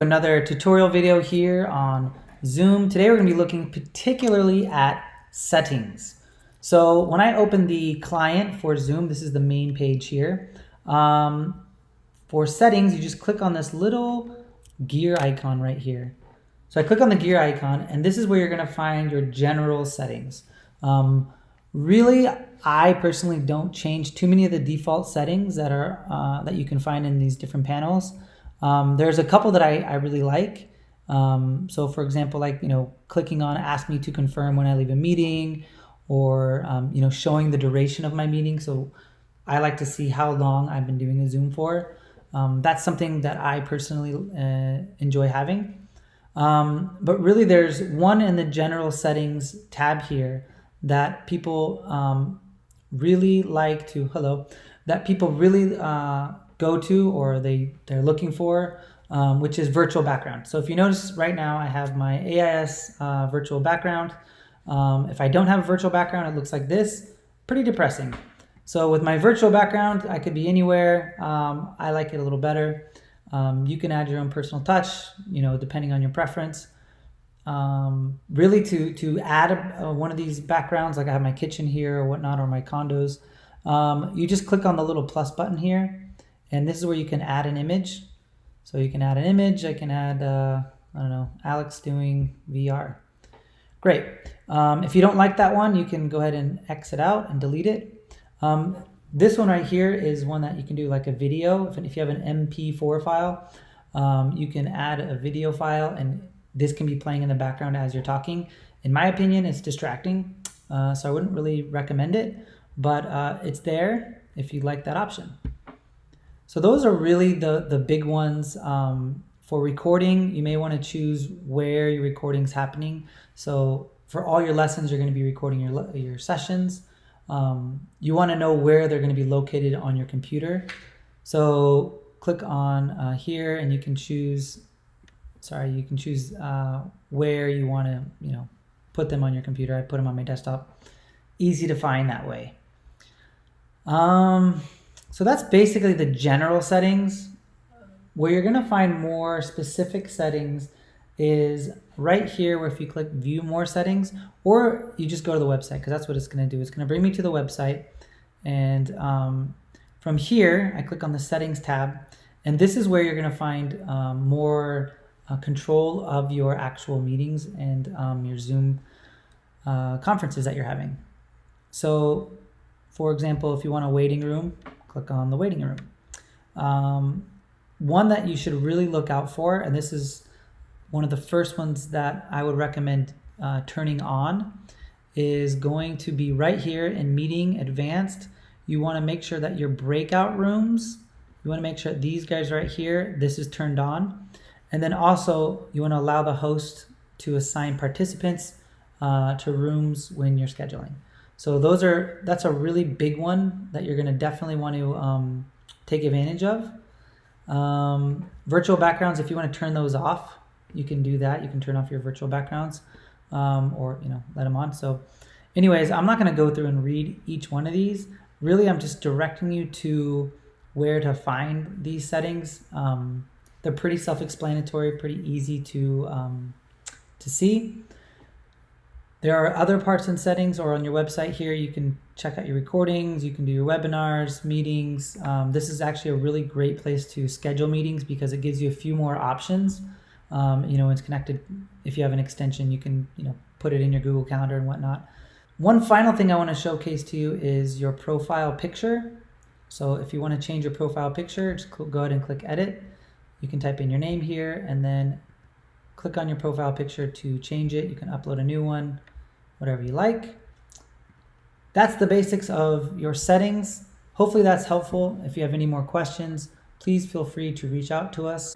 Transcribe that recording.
Another tutorial video here on Zoom. Today we're going to be looking particularly at settings. So when I open the client for Zoom, this is the main page here. For settings, you just click on this little gear icon right here. So I click on the gear icon, and this is where you're going to find your general settings. Really, I personally don't change too many of the default settings that are that you can find in these different panels. There's a couple that I really like. So for example, like, clicking on ask me to confirm when I leave a meeting, or, showing the duration of my meeting. So I like to see how long I've been doing a Zoom for. That's something that I personally enjoy having. But really there's one in the general settings tab here that people really like to, that people really go to, or they're looking for, which is virtual background. So if you notice right now, I have my AIS virtual background. If I don't have a virtual background, it looks like this, pretty depressing. So with my virtual background, I could be anywhere. I like it a little better. You can add your own personal touch, depending on your preference. Really to add one of these backgrounds, like I have my kitchen here or whatnot, or my condos, you just click on the little plus button here, and this is where you can add an image. So you can add an image. I can add, I don't know, Alex doing VR. Great. If you don't like that one, you can go ahead and exit out and delete it. This one right here is one that you can do like a video. If you have an MP4 file, you can add a video file, and this can be playing in the background as you're talking. In my opinion, it's distracting, so I wouldn't really recommend it, but it's there if you like that option. So those are really the big ones. For recording, you may want to choose where your recording's happening. So for all your lessons, you're going to be recording your sessions. You want to know where they're going to be located on your computer. So click on here, and you can choose. You can choose where you want to, put them on your computer. I put them on my desktop. Easy to find that way. So that's basically the general settings. Where you're going to find more specific settings is right here, where if you click view more settings, or you just go to the website, because that's what it's going to do. It's going to bring me to the website, and from here I click on the settings tab, and this is where you're going to find more control of your actual meetings and your Zoom conferences that you're having. So for example, if you want a waiting room, click on the waiting room. One that you should really look out for, and this is one of the first ones that I would recommend turning on, is going to be right here in Meeting Advanced. You want to make sure that your breakout rooms, you want to make sure these guys right here, this is turned on. And then also you want to allow the host to assign participants to rooms when you're scheduling. So that's a really big one that you're going to definitely want to take advantage of. Virtual backgrounds, if you want to turn those off, you can do that. You can turn off your virtual backgrounds, or let them on. So anyways, I'm not going to go through and read each one of these. Really, I'm just directing you to where to find these settings. They're pretty self-explanatory, pretty easy to see. There are other parts and settings, or on your website here, you can check out your recordings, you can do your webinars, meetings. This is actually a really great place to schedule meetings, because it gives you a few more options. It's connected. If you have an extension, you can, put it in your Google Calendar and whatnot. One final thing I want to showcase to you is your profile picture. So if you want to change your profile picture, just go ahead and click edit. You can type in your name here, and then click on your profile picture to change it. You can upload a new one, whatever you like. That's the basics of your settings. Hopefully that's helpful. If you have any more questions, please feel free to reach out to us.